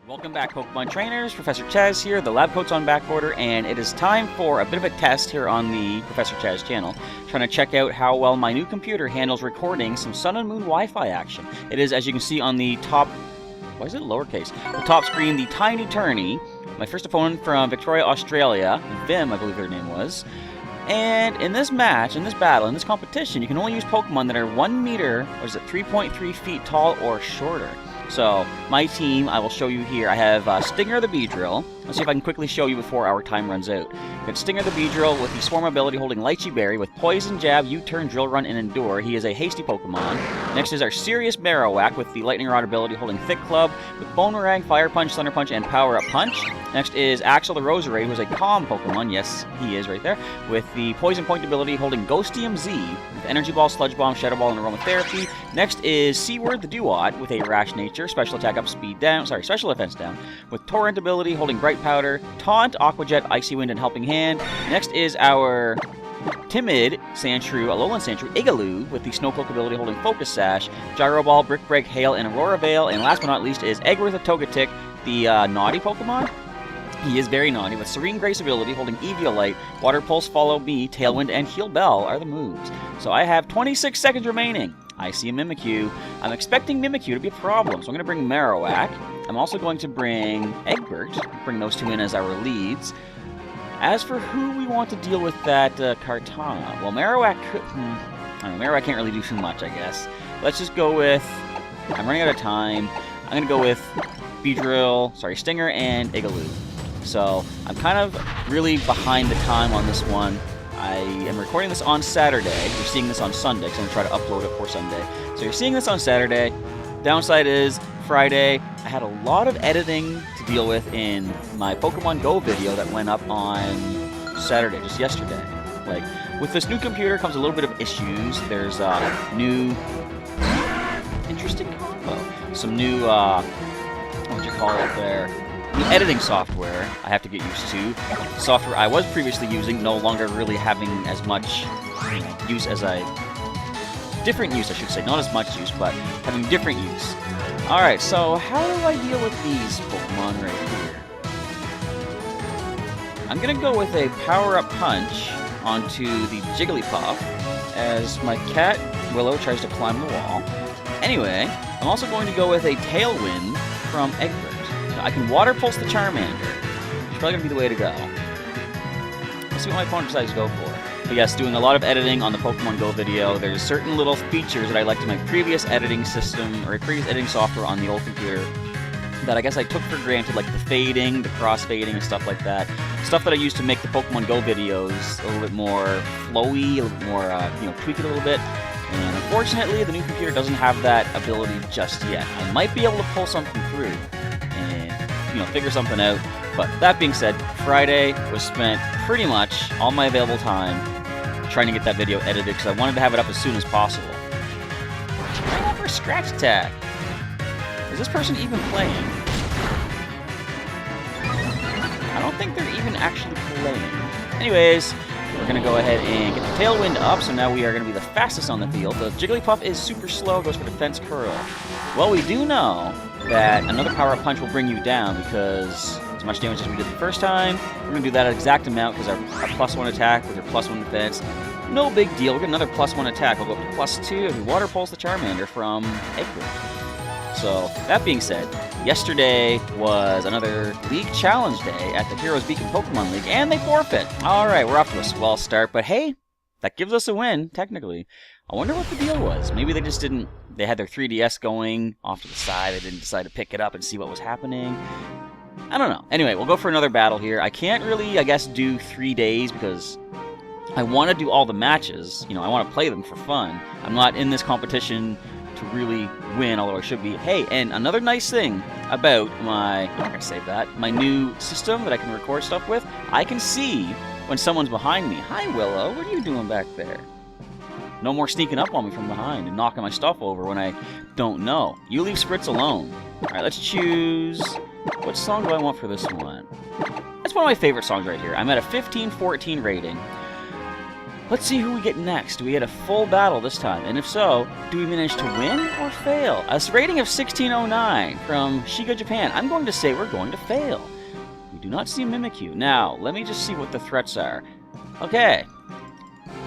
Welcome back, Pokemon trainers. Professor Chaz here. The lab coat's on back order, and it is time for a bit of a test here on the Professor Chaz channel. Trying to check out how well my new computer handles recording some Sun and Moon Wi-Fi action. It is, as you can see on the top... Why is it lowercase? The top screen, the Tiny Tourney. My first opponent from Victoria, Australia. Vim, I believe their name was. And in this match, in this battle, in this competition, you can only use Pokemon that are 1 meter, or is it 3.3 feet tall or shorter. So, my team, I will show you here. I have Stinger the Beedrill. Let's see if I can quickly show you before our time runs out. We've got Stinger the Beedrill with the Swarm ability holding Lychee Berry with Poison Jab, U-Turn, Drill Run, and Endure. He is a hasty Pokemon. Next is our Serious Marowak with the Lightning Rod ability holding Thick Club with Boomerang, Fire Punch, Thunder Punch, and Power Up Punch. Next is Axel the Roserade, who is a calm Pokemon. Yes, he is right there. With the Poison Point ability holding Ghostium Z with Energy Ball, Sludge Bomb, Shadow Ball, and Aromatherapy. Next is Seaward the Dewott with a Rash Nature, Special Attack up, Speed down, Special Defense down, with Torrent ability holding Bright Powder, Taunt, Aqua Jet, Icy Wind, and Helping Hand. Next is our timid Sandshrew, Alolan Sandshrew, Iggaloo with the Snowcloak ability holding Focus Sash, Gyro Ball, Brick Break, Hail, and Aurora Veil. And last but not least is Eggbert the Togetic, the naughty Pokemon. He is very naughty, with Serene Grace ability holding Eviolite, Water Pulse, Follow Me, Tailwind, and Heal Bell are the moves. So I have 26 seconds remaining. I see a Mimikyu. I'm expecting Mimikyu to be a problem, so I'm going to bring Marowak. I'm also going to bring Eggbert, bring those two in as our leads. As for who we want to deal with that Kartana, well, Marowak could... I don't know, Marowak can't really do too much, I guess. Let's just go with... I'm running out of time. I'm going to go with Beedrill, Stinger, and Iggaloo. So, I'm kind of really behind the time on this one. I am recording this on Saturday. You're seeing this on Sunday, because I'm going to try to upload it for Sunday. So you're seeing this on Saturday. Downside is, Friday, I had a lot of editing to deal with in my Pokemon Go video that went up on Saturday, just yesterday. Like, with this new computer comes a little bit of issues. There's new... interesting combo. Some new, what you call it there? The editing software I have to get used to. The software I was previously using no longer really having as much use as different use, I should say. Not as much use, but having different use. Alright, so how do I deal with these Pokemon right here? I'm gonna go with a power-up punch onto the Jigglypuff as my cat Willow tries to climb the wall. Anyway, I'm also going to go with a Tailwind from Eggbert. I can Water Pulse the Charmander. It's probably going to be the way to go. Let's see what my opponent decides to go for. But yes, doing a lot of editing on the Pokemon Go video. There's certain little features that I liked in my previous editing system, or previous editing software on the old computer, that I guess I took for granted, like the fading, the cross-fading, and stuff like that. Stuff that I used to make the Pokemon Go videos a little bit more flowy, a little bit more, tweak it a little bit. And unfortunately, the new computer doesn't have that ability just yet. I might be able to pull something through and, figure something out. But that being said, Friday was spent pretty much all my available time trying to get that video edited because I wanted to have it up as soon as possible. Trying out for a Scratch Attack. Is this person even playing? I don't think they're even actually playing. Anyways, we're going to go ahead and get the Tailwind up, so now we are going to be the fastest on the field. The Jigglypuff is super slow, goes for Defense Curl. Well, we do know that another Power-Up Punch will bring you down because as much damage as we did the first time, we're going to do that exact amount because our +1 attack with your +1 defense, no big deal. We'll get another +1 attack. We'll go up to +2 as we Water Pulse the Charmander from Eggbert. So, that being said, yesterday was another League Challenge Day at the Heroes Beacon Pokemon League, and they forfeit. Alright, we're off to a swell start, but hey, that gives us a win, technically. I wonder what the deal was. Maybe they just didn't... They had their 3DS going off to the side. They didn't decide to pick it up and see what was happening. I don't know. Anyway, we'll go for another battle here. I can't really, I guess, do 3 days because I want to do all the matches. I want to play them for fun. I'm not in this competition to really win, although I should be. Hey, and another nice thing about my... I'm not going to save that. My new system that I can record stuff with, I can see when someone's behind me. Hi, Willow. What are you doing back there? No more sneaking up on me from behind and knocking my stuff over when I don't know. You leave Spritz alone. Alright, let's choose... What song do I want for this one? That's one of my favorite songs right here. I'm at a 15-14 rating. Let's see who we get next. Do we get a full battle this time? And if so, do we manage to win or fail? A rating of 1609 from Shiga, Japan. I'm going to say we're going to fail. We do not see Mimikyu. Now, let me just see what the threats are. Okay.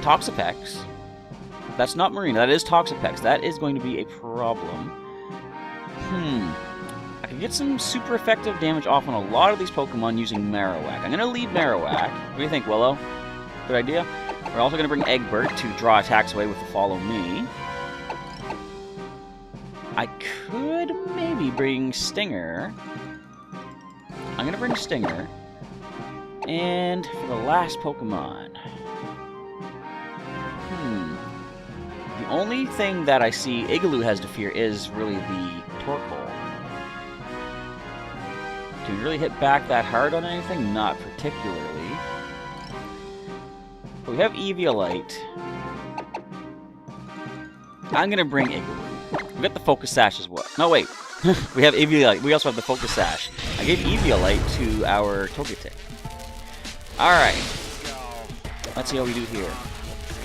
Toxapex. That's not Marina. That is Toxapex. That is going to be a problem. I can get some super effective damage off on a lot of these Pokemon using Marowak. I'm going to lead Marowak. What do you think, Willow? Good idea? We're also going to bring Eggbert to draw attacks away with the Follow Me. I could maybe bring Stinger. I'm going to bring Stinger. And for the last Pokemon... The only thing that I see Iggaloo has to fear is really the Torkoal. Can we really hit back that hard on anything? Not particularly. But we have Eviolite. I'm going to bring Iggaloo. We got the Focus Sash as well. No, wait. We have Eviolite. We also have the Focus Sash. I gave Eviolite to our Togetic. Alright. Let's see how we do here.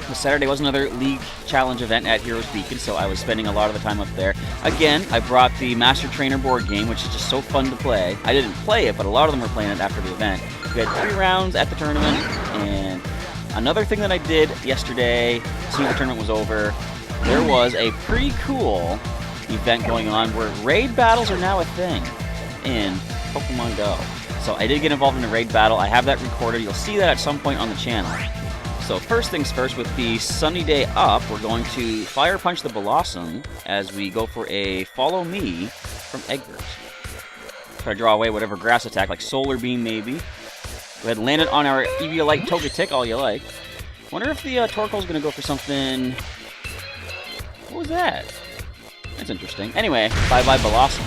This Saturday was another League Challenge event at Heroes Beacon, so I was spending a lot of the time up there. Again, I brought the Master Trainer board game, which is just so fun to play. I didn't play it, but a lot of them were playing it after the event. We had 3 rounds at the tournament, and another thing that I did yesterday, as soon as the tournament was over, there was a pretty cool event going on where raid battles are now a thing in Pokemon Go. So I did get involved in a raid battle. I have that recorded. You'll see that at some point on the channel. So first things first, with the sunny day up, we're going to Fire Punch the Blossom as we go for a Follow Me from Eggbert. Try to draw away whatever grass attack, like Solar Beam maybe. Go ahead and land it on our Eviolite Togetic, all you like. Wonder if the Torkoal's going to go for something... What was that? That's interesting. Anyway, bye-bye Blossom.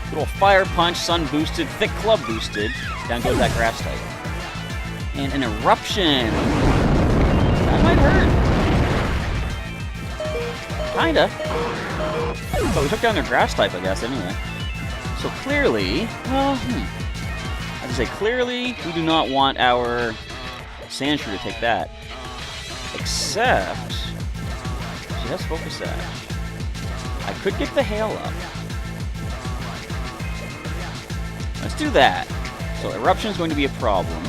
Good old Fire Punch, Sun boosted, Thick Club boosted. Down goes that grass type. And an Eruption. That might hurt. Kinda. But we took down their grass type, I guess, anyway. So clearly, well, I would say clearly we do not want our Sandshrew to take that. Except, she has Focus Sash. I could get the Hail up. Let's do that. So Eruption is going to be a problem.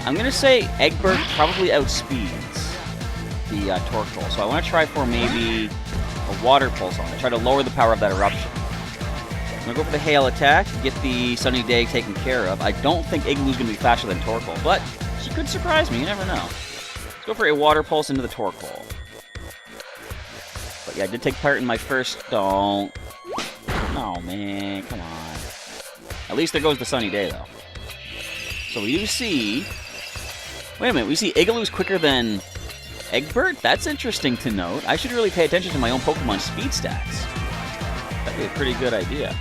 I'm going to say Eggbert probably outspeeds the Torkoal, so I want to try for maybe a Water Pulse on it. Try to lower the power of that Eruption. I'm going to go for the Hail attack, get the Sunny Day taken care of. I don't think Iggaloo's going to be faster than Torkoal, but she could surprise me, you never know. Let's go for a Water Pulse into the Torkoal. But yeah, I did take part in my first... Don't... Oh man, come on. At least there goes the Sunny Day, though. So we do see... Wait a minute, we see Iggaloo's quicker than Eggbert? That's interesting to note. I should really pay attention to my own Pokemon speed stats. That'd be a pretty good idea.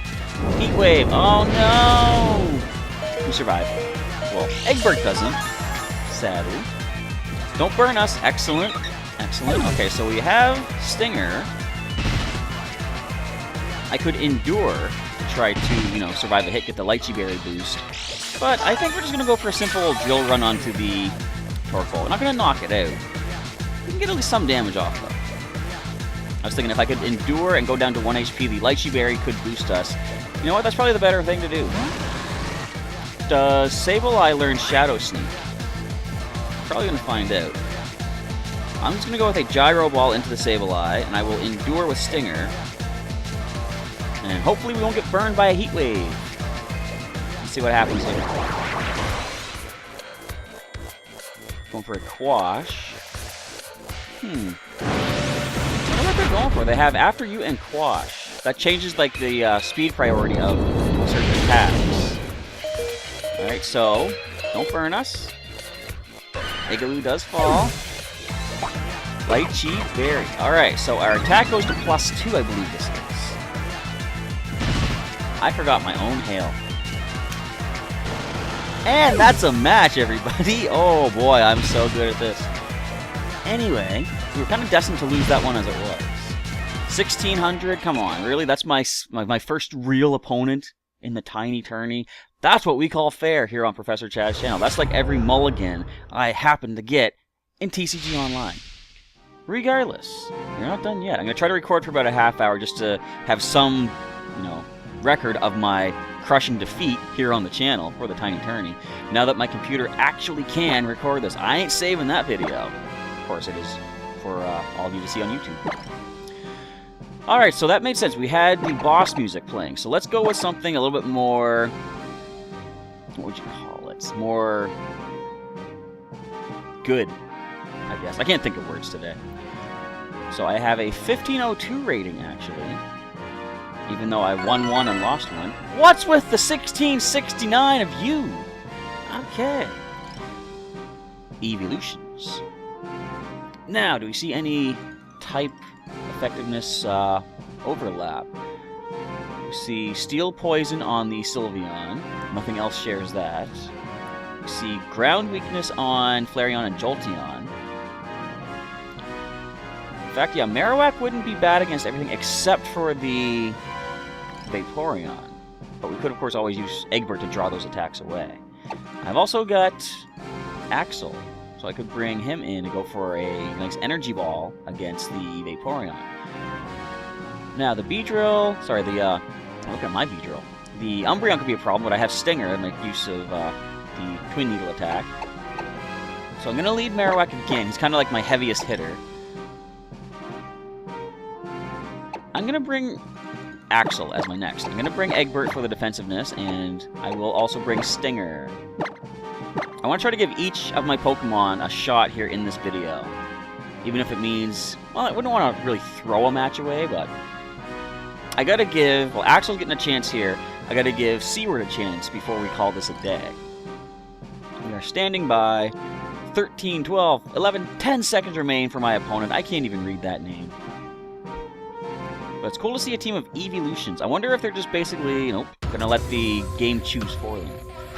Heat Wave! Oh no! We survive. Well, Eggbert doesn't, sadly. Don't burn us. Excellent. Excellent. Okay, so we have Stinger. I could Endure to try to, you know, survive a hit, get the Lychee Berry boost. But I think we're just going to go for a simple drill run onto the Torkoal. We're not going to knock it out. We can get at least some damage off, though. I was thinking if I could Endure and go down to 1 HP, the Lychee Berry could boost us. You know what? That's probably the better thing to do. Does Sableye learn Shadow Sneak? Probably going to find out. I'm just going to go with a Gyro Ball into the Sableye, and I will Endure with Stinger. And hopefully we won't get burned by a Heat Wave. See what happens here. Going for a Quash. I wonder what they're going for. They have After You and Quash. That changes like the speed priority of certain attacks. Alright, so don't burn us. Iggaloo does fall. Lychee Berry. Alright, so our attack goes to +2, I believe this is. I forgot my own Hail. And that's a match, everybody. Oh boy, I'm so good at this. Anyway, we were kind of destined to lose that one as it was. 1600, come on, really? That's my first real opponent in the Tiny Tourney. That's what we call fair here on Professor Chad's channel. That's like every mulligan I happen to get in TCG Online. Regardless, you're not done yet. I'm going to try to record for about a half hour just to have some, record of my crushing defeat here on the channel for the Tiny Tourney. Now that my computer actually can record this. I ain't saving that video. Of course, it is for all of you to see on YouTube. Alright, so that made sense. We had the boss music playing. So let's go with something a little bit more... What would you call it? More... good, I guess. I can't think of words today. So I have a 1502 rating, actually. Even though I won one and lost one. What's with the 1669 of you? Okay. Evolutions. Now, do we see any type effectiveness overlap? We see Steel Poison on the Sylveon. Nothing else shares that. We see Ground Weakness on Flareon and Jolteon. In fact, yeah, Marowak wouldn't be bad against everything except for the Vaporeon. But we could, of course, always use Eggbert to draw those attacks away. I've also got Axel, so I could bring him in to go for a nice energy ball against the Vaporeon. Now, the Beedrill... Sorry, look at my Beedrill. The Umbreon could be a problem, but I have Stinger and make use of the Twin Needle attack. So I'm going to lead Marowak again. He's kind of like my heaviest hitter. I'm going to bring Axel as my next. I'm going to bring Eggbert for the defensiveness, and I will also bring Stinger. I want to try to give each of my Pokemon a shot here in this video. Even if it means... Well, I wouldn't want to really throw a match away, but... I gotta give... Well, Axel's getting a chance here. I gotta give Seaward a chance before we call this a day. We are standing by. 13, 12, 11, 10 seconds remain for my opponent. I can't even read that name. But it's cool to see a team of evolutions. I wonder if they're just basically, gonna let the game choose for them.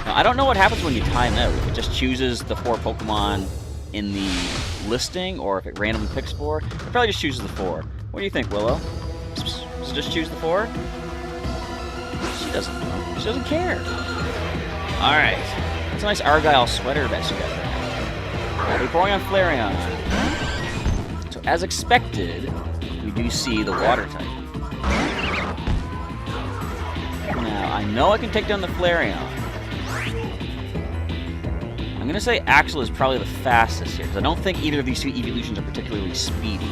Now, I don't know what happens when you time out. If it just chooses the 4 Pokemon in the listing, or if it randomly picks 4. It probably just chooses the 4. What do you think, Willow? Does it just choose the 4? She doesn't know. She doesn't care. Alright. That's a nice Argyle sweater vest you got there. Vaporeon, Flareon. So, as expected, we do see the water type. Now, I know I can take down the Flareon. I'm going to say Axel is probably the fastest here, because I don't think either of these two evolutions are particularly speedy.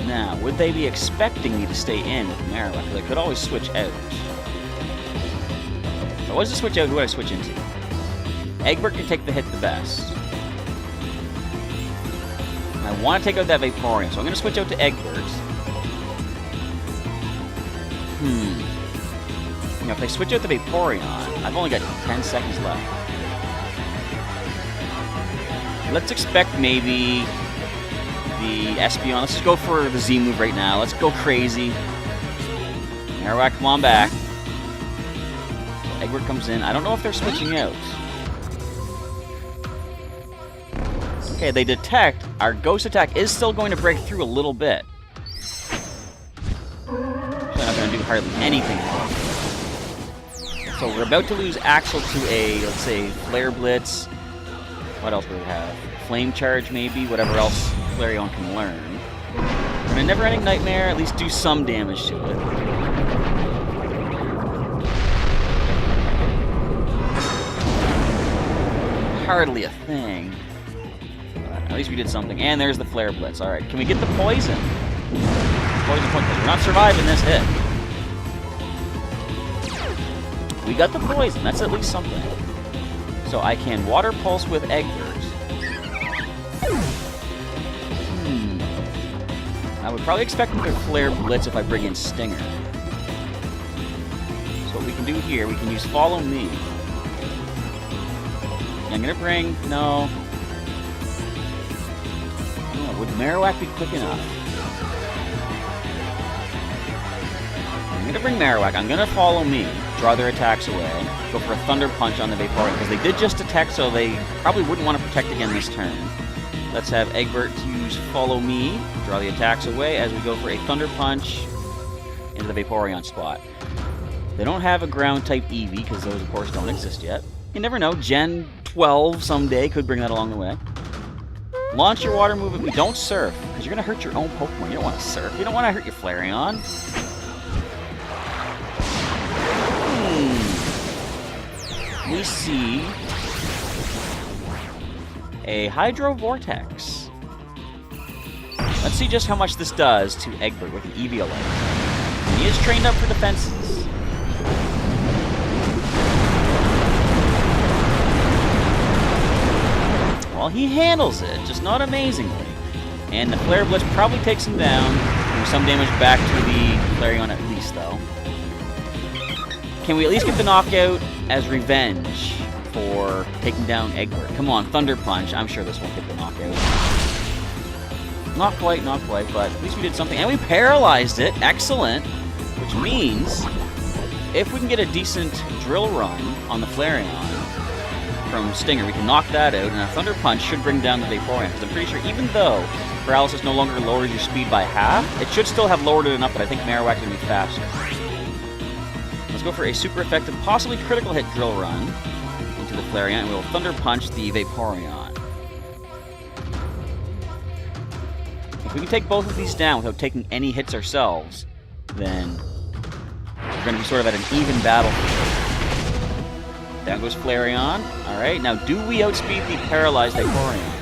Now, would they be expecting me to stay in with Marowak? Because I could always switch out. If I was to switch out, who would I switch into? Eggbert can take the hit the best. I want to take out that Vaporeon, so I'm going to switch out to Eggbert. Now, if I switch out the Vaporeon, I've only got 10 seconds left. Let's expect maybe the Espeon. Let's just go for the Z move right now. Let's go crazy. Marowak, come on back. Eggbert comes in. I don't know if they're switching out. Okay, they detect our Ghost attack is still going to break through a little bit. So they're not going to do hardly anything. So we're about to lose Axel to a, let's say, Flare Blitz. What else do we have? Flame Charge, maybe? Whatever else Flareon can learn. And a Never-Ending Nightmare, at least do some damage to it. Hardly a thing. At least we did something. And there's the Flare Blitz. Alright, can we get the poison? Poison point, because we're not surviving this hit. We got the poison. That's at least something. So I can Water Pulse with Eggbert. I would probably expect them to Flare Blitz if I bring in Stinger. So what we can do here, we can use Follow Me. I'm going to bring... No. Would Marowak be quick enough? I'm going to bring Marowak. I'm going to Follow Me. Draw their attacks away. Go for a Thunder Punch on the Vaporeon, because they did just attack, so they probably wouldn't want to protect again this turn. Let's have Eggbert use Follow Me. Draw the attacks away as we go for a Thunder Punch into the Vaporeon spot. They don't have a Ground-type Eevee, because those, of course, don't exist yet. You never know. Gen 12 someday could bring that along the way. Launch your water move if you don't surf, because you're going to hurt your own Pokemon. You don't want to surf. You don't want to hurt your Flareon. We see a Hydro Vortex. Let's see just how much this does to Eggbert with the Eviolite. And he is trained up for defenses. Well, he handles it, just not amazingly. And the Flare Blitz probably takes him down. Doing some damage back to the Flareon at least, though. Can we at least get the knockout as revenge for taking down Eggbert? Come on, Thunder Punch. I'm sure this won't get the knockout. Not quite, but at least we did something. And we paralyzed it. Excellent. Which means, if we can get a decent drill run on the Flareon from Stinger, we can knock that out, and a Thunder Punch should bring down the Vaporeon. Because I'm pretty sure even though Paralysis no longer lowers your speed by half, it should still have lowered it enough, but I think Marowak's going to be faster. Let's go for a super effective, possibly critical hit drill run into the Flareon, and we'll Thunder Punch the Vaporeon. If we can take both of these down without taking any hits ourselves, then we're going to be sort of at an even battlefield. Down goes Flareon. Alright, now do we outspeed the paralyzed Vaporeon?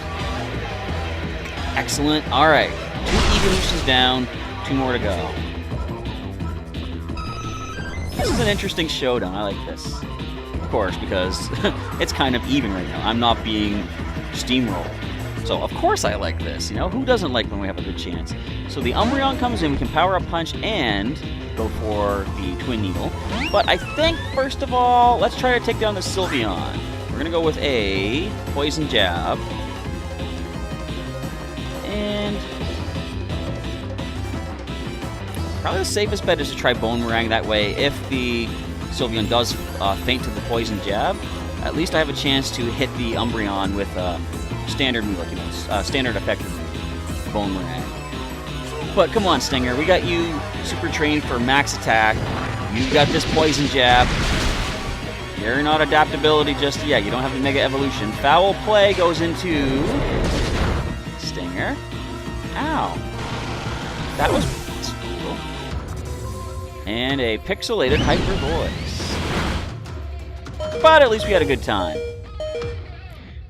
Excellent. Alright, 2 evolutions down, 2 more to go. This is an interesting showdown. I like this. Of course, because it's kind of even right now. I'm not being steamrolled. So, of course I like this. You know, who doesn't like when we have a good chance? So the Umbreon comes in, we can Power Up Punch and go for the Twin Needle. But I think, first of all, let's try to take down the Sylveon. We're going to go with a Poison Jab. And probably the safest bet is to try Boomerang. That way, if the Sylveon does faint to the Poison Jab, at least I have a chance to hit the Umbreon with a standard move, like, you know, standard effective move, Boomerang. But come on, Stinger, we got you super trained for max attack. You got this Poison Jab. You're not adaptability just yet. You don't have the Mega Evolution. Foul Play goes into Stinger. Ow. That was cool. And a pixelated Hyper Voice. But at least we had a good time.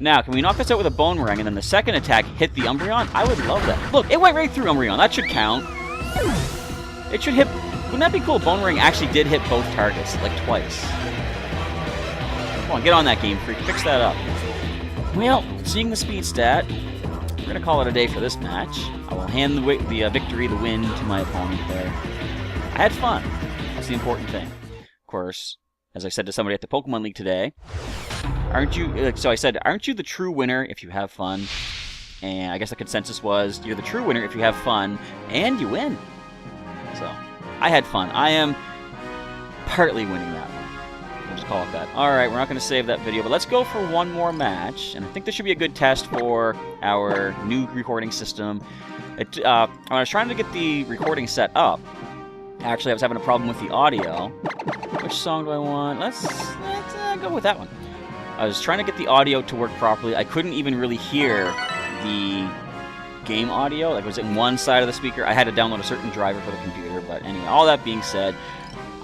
Now, can we knock this out with a Boomerang and then the second attack hit the Umbreon? I would love that. Look, it went right through Umbreon. That should count. It should hit... Wouldn't that be cool? Boomerang actually did hit both targets, like twice. Come on, get on that, Game Freak. Fix that up. Well, seeing the speed stat, we're going to call it a day for this match. I will hand the victory, the win, to my opponent there. I had fun. That's the important thing. Of course, as I said to somebody at the Pokemon League today, aren't you the true winner if you have fun? And I guess the consensus was, you're the true winner if you have fun, and you win. So, I had fun. I am partly winning that one. We'll just call it that. Alright, we're not going to save that video, but let's go for one more match. And I think this should be a good test for our new recording system. When I was trying to get the recording set up, actually I was having a problem with the audio. Which song do I want? Let's go with that one. I was trying to get the audio to work properly. I couldn't even really hear the game audio. Like, it was in one side of the speaker. I had to download a certain driver for the computer. But anyway, all that being said,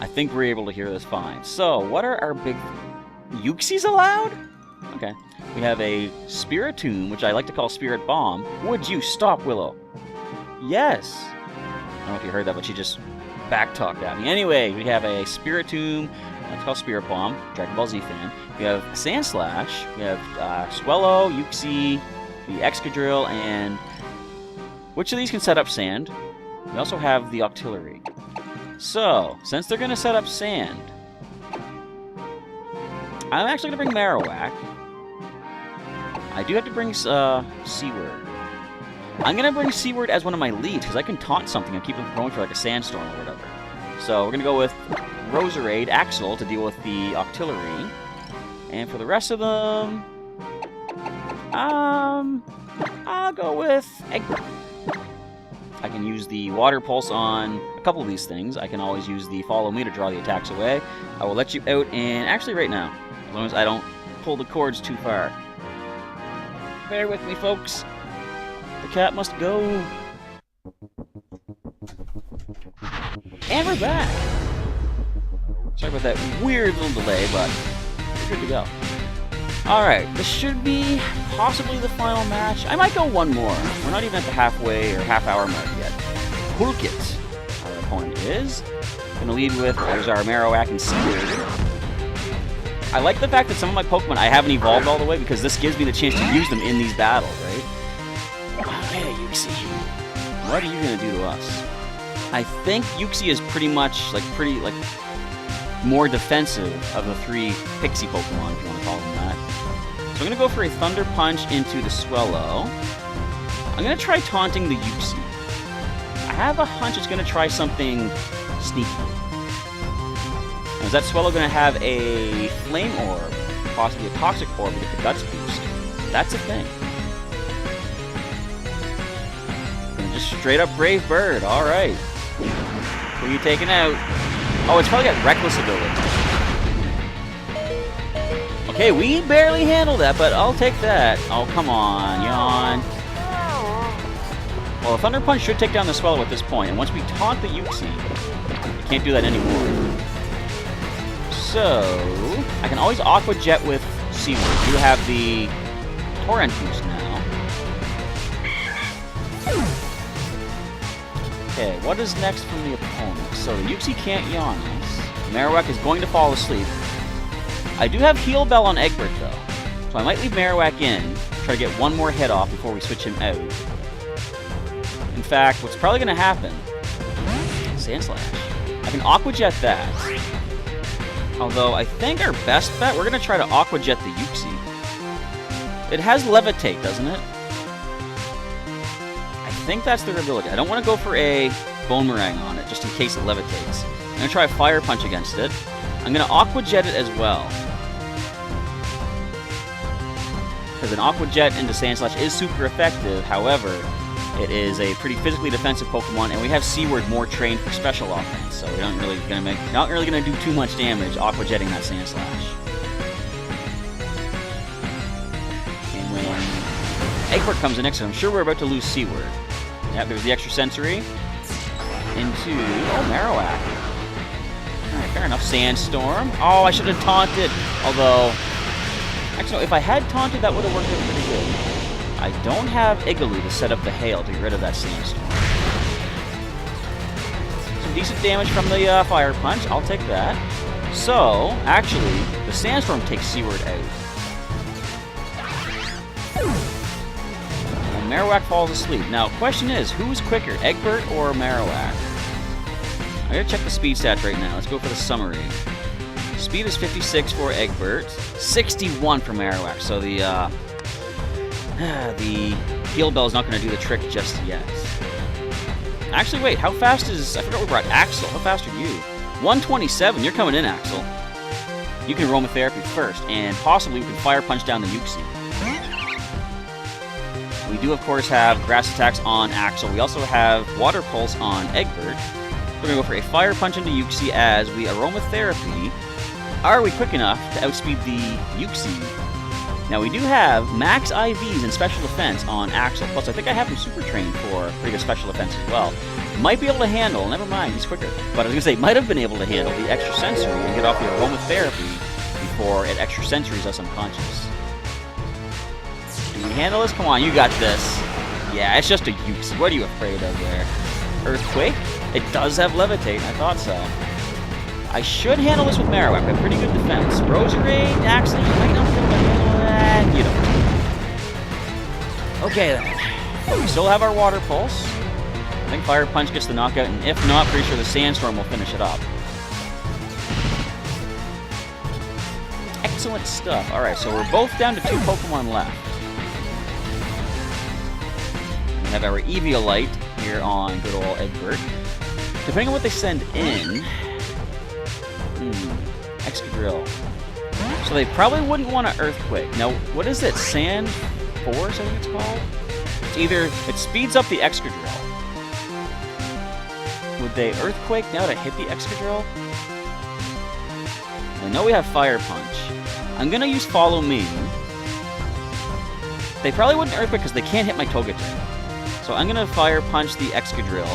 I think we're able to hear this fine. So, what are our big... Uxies allowed? Okay. We have a Spiritomb, which I like to call Spirit Bomb. Would you stop, Willow? Yes. I don't know if you heard that, but she just backtalked at me. Anyway, we have a Spiritomb. Let's call Spirit Bomb. Dragon Ball Z fan. We have Sandslash. We have Swellow, Uxie, the Excadrill, and... which of these can set up Sand? We also have the Octillery. So, since they're going to set up Sand, I'm actually going to bring Marowak. I do have to bring Seaward. I'm going to bring Seaward as one of my leads, because I can taunt something and keep them going for like a Sandstorm or whatever. So, we're going to go with Roserade, Axel, to deal with the Octillery. And for the rest of them, I'll go with Eggbert. I can use the Water Pulse on a couple of these things. I can always use the Follow Me to draw the attacks away. I will let you out, and actually right now, as long as I don't pull the cords too far. Bear with me, folks. The cat must go. And we're back. Sorry about that weird little delay, but we're good to go. Alright, this should be possibly the final match. I might go one more. We're not even at the halfway or half-hour mark yet. Hulkit, our opponent is. Gonna lead with there's our Marowak and Seaward. I like the fact that some of my Pokemon I haven't evolved all the way because this gives me the chance to use them in these battles, right? Oh, hey, Uxie. What are you gonna do to us? I think Uxie is pretty much, more defensive of the three Pixie Pokemon, if you want to call them that. So I'm going to go for a Thunder Punch into the Swellow. I'm going to try taunting the Uxie. I have a hunch it's going to try something sneaky. Now, is that Swellow going to have a Flame Orb, possibly a Toxic Orb to get the Guts boost? That's a thing. And just straight up Brave Bird, alright. Who are you taking out? Oh, it's probably got Reckless ability. Okay, we barely handled that, but I'll take that. Oh, come on, yawn. Well, the Thunder Punch should take down the Swellow at this point, and once we taunt the Uxie, we can't do that anymore. So, I can always Aqua Jet with Seaward. You have the Torrent boost now. Okay, what is next from the opponent? So the Uxie can't yawn us. Marowak is going to fall asleep. I do have Heal Bell on Eggbert though, so I might leave Marowak in, try to get one more hit off before we switch him out. In fact, what's probably going to happen... Sand Slash. I can Aqua Jet that. Although, I think our best bet, we're going to try to Aqua Jet the Uxie. It has Levitate, doesn't it? I think that's their ability. I don't want to go for a Bone Meringue on it, just in case it levitates. I'm going to try a Fire Punch against it. I'm going to Aqua Jet it as well. Because an Aqua Jet into Sand Slash is super effective, however, it is a pretty physically defensive Pokemon, and we have Seaward more trained for special offense, so we're not really going to do too much damage Aqua Jetting that Sand Slash. And when Eggbert comes in next, I'm sure we're about to lose Seaward. Yep, there's the extra sensory. Into... Oh, Marowak. Alright, fair enough. Sandstorm. Oh, I should have taunted. Although... Actually, no, if I had taunted, that would have worked out pretty good. I don't have Iggaloo to set up the Hail to get rid of that Sandstorm. Some decent damage from the Fire Punch. I'll take that. So, actually, the Sandstorm takes Seaward out. Marowak falls asleep. Now, question is, who's quicker, Eggbert or Marowak? I gotta check the speed stats right now. Let's go for the summary. Speed is 56 for Eggbert, 61 for Marowak. So the Heal Bell is not gonna do the trick just yet. Actually, wait, how fast is... I forgot we brought Axel. How fast are you? 127. You're coming in, Axel. You can Aromatherapy first, and possibly we can Fire Punch down the Uxie. We do, of course, have Grass Attacks on Axel. We also have Water Pulse on Eggbert. We're going to go for a Fire Punch into Uxie as we Aromatherapy. Are we quick enough to outspeed the Uxie? Now, we do have Max IVs and Special Defense on Axel. Plus, I think I have him Super Trained for pretty good Special Defense as well. Might be able to handle, never mind, he's quicker. But I was going to say, might have been able to handle the Extra Sensory and get off the Aromatherapy before it Extra Sensories us unconscious. Can you handle this? Come on, you got this. Yeah, it's just a Uxie. What are you afraid of there? Earthquake? It does have Levitate. I thought so. I should handle this with Marowak. I have pretty good defense. Roserade, actually, you might not be able to handle that. You don't. Okay, then. But we still have our Water Pulse. I think Fire Punch gets the knockout, and if not, pretty sure the Sandstorm will finish it up. Excellent stuff. Alright, so we're both down to 2 Pokemon left. We have our Eviolite here on good old Eggbert. Depending on what they send in... Excadrill. So they probably wouldn't want an Earthquake. Now, what is it? Sand Force, I think it's called? It's either... It speeds up the Excadrill. Would they Earthquake now to hit the Excadrill? I know we have Fire Punch. I'm gonna use Follow Me. They probably wouldn't Earthquake because they can't hit my Togetic. So I'm gonna Fire Punch the Excadrill.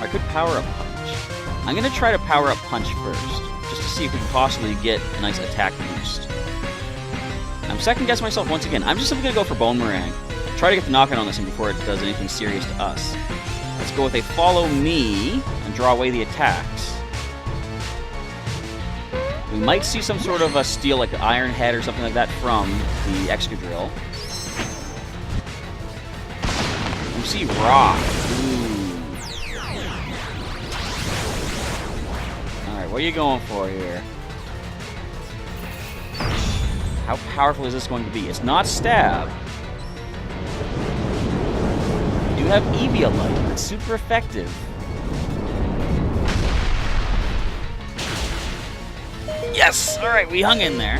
I could Power Up Punch. I'm gonna try to Power Up Punch first, just to see if we can possibly get a nice attack boost. I'm second guessing myself once again. I'm just simply gonna go for Boomerang. Try to get the knockout on this thing before it does anything serious to us. Let's go with a Follow Me and draw away the attacks. We might see some sort of a steal, like an Iron Head or something like that from the Excadrill. We see Rock. Ooh. Alright, what are you going for here? How powerful is this going to be? It's not Stab. We do have Eviolite. It's super effective. Yes! Alright, we hung in there.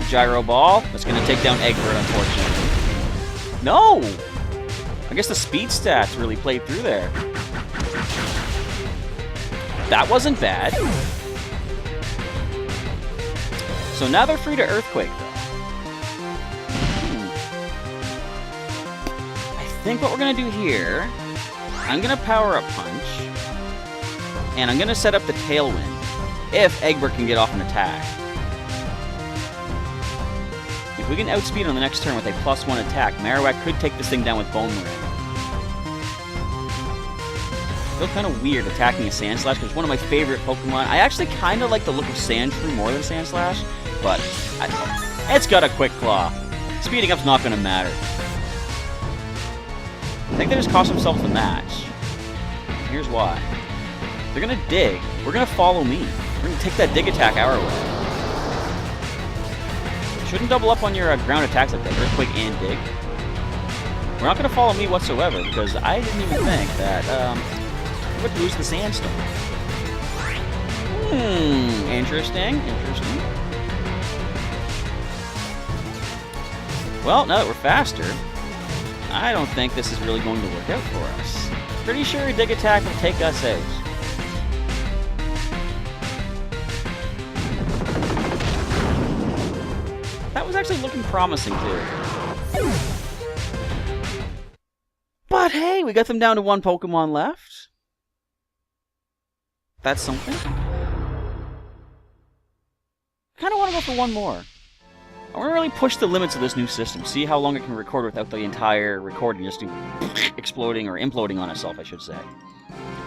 Gyro Ball. That's going to take down Eggbert, unfortunately. No! I guess the speed stats really played through there. That wasn't bad. So now they're free to Earthquake, though. I think what we're going to do here, I'm going to Power Up Punch, and I'm going to set up the Tailwind, if Eggbert can get off an attack. If we can outspeed on the next turn with a +1 attack, Marowak could take this thing down with Boomerang. I feel kind of weird attacking a Sandslash because it's one of my favorite Pokemon. I actually kind of like the look of Sandshrew more than Sandslash, but it's got a Quick Claw. Speeding up's not going to matter. I think they just cost themselves the match. Here's why. They're going to dig. We're going to Follow Me. We're going to take that Dig attack our way. You shouldn't double up on your ground attacks like that, Earthquake and Dig. We're not going to Follow Me whatsoever because I didn't even think that we would lose the Sandstorm. Interesting. Interesting. Well, now that we're faster, I don't think this is really going to work out for us. Pretty sure a Dig attack will take us out. That was actually looking promising, too. But hey, we got them down to one Pokemon left. That's something. Kind of want to go for one more. I want to really push the limits of this new system, see how long it can record without the entire recording just exploding or imploding on itself, I should say.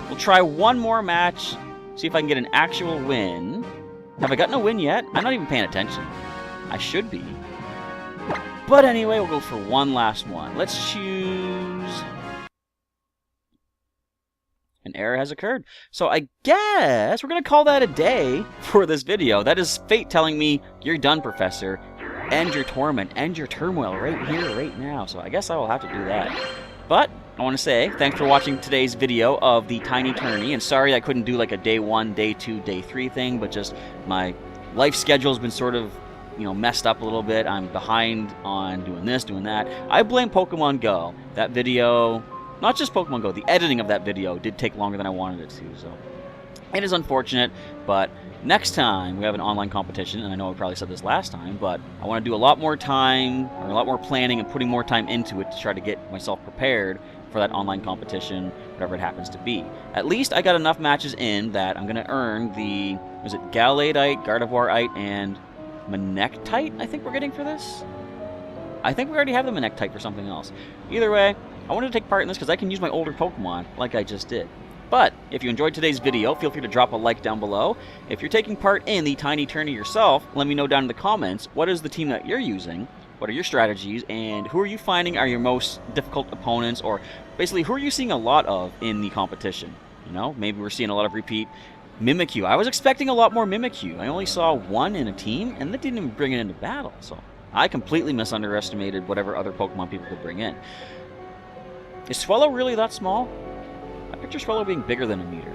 We'll try one more match, see if I can get an actual win. Have I gotten a win yet? I'm not even paying attention. I should be. But anyway, we'll go for one last one. Let's choose... An error has occurred. So I guess we're going to call that a day for this video. That is fate telling me, you're done, Professor. End your torment, end your turmoil right here, right now. So I guess I will have to do that. But I want to say thanks for watching today's video of the Tiny Tourney. And sorry I couldn't do like a day 1, day 2, day 3 thing, but just my life schedule's been sort of, messed up a little bit. I'm behind on doing this, doing that. I blame Pokemon Go. That video, not just Pokemon Go, the editing of that video did take longer than I wanted it to. So it is unfortunate, but next time we have an online competition, and I know I probably said this last time, but I want to do a lot more time, or a lot more planning, and putting more time into it to try to get myself prepared for that online competition, whatever it happens to be. At least I got enough matches in that I'm going to earn the, was it Galladite, Gardevoirite, and Manectite, I think we're getting for this? I think we already have the Manectite for something else. Either way, I wanted to take part in this because I can use my older Pokemon like I just did. But if you enjoyed today's video, feel free to drop a like down below. If you're taking part in the Tiny Tourney yourself, let me know down in the comments what is the team that you're using, what are your strategies, and who are you finding are your most difficult opponents, or basically who are you seeing a lot of in the competition? Maybe we're seeing a lot of repeat Mimikyu. I was expecting a lot more Mimikyu. I only saw one in a team, and that didn't even bring it into battle, so I completely misunderestimated whatever other Pokemon people could bring in. Is Swellow really that small? I picture Swellow being bigger than a meter.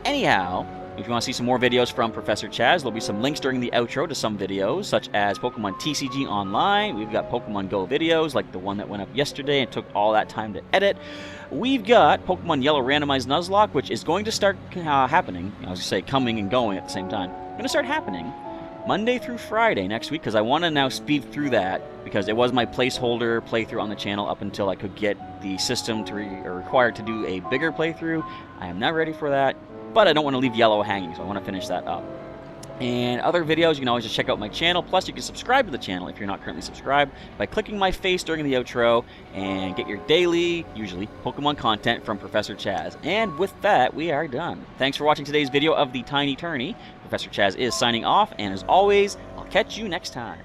Anyhow, if you want to see some more videos from Professor Chaz, there'll be some links during the outro to some videos, such as Pokemon TCG Online. We've got Pokemon Go videos, like the one that went up yesterday and took all that time to edit. We've got Pokemon Yellow Randomized Nuzlocke, which is going to start happening. I was going to say coming and going at the same time. Going to start happening. Monday through Friday next week, because I want to now speed through that, because it was my placeholder playthrough on the channel up until I could get the system to required to do a bigger playthrough. I am not ready for that, but I don't want to leave yellow hanging, so I want to finish that up. And other videos, you can always just check out my channel. Plus, you can subscribe to the channel if you're not currently subscribed by clicking my face during the outro and get your daily, usually, Pokemon content from Professor Chaz. And with that, we are done. Thanks for watching today's video of the Tiny Tourney. Professor Chaz is signing off, and as always, I'll catch you next time.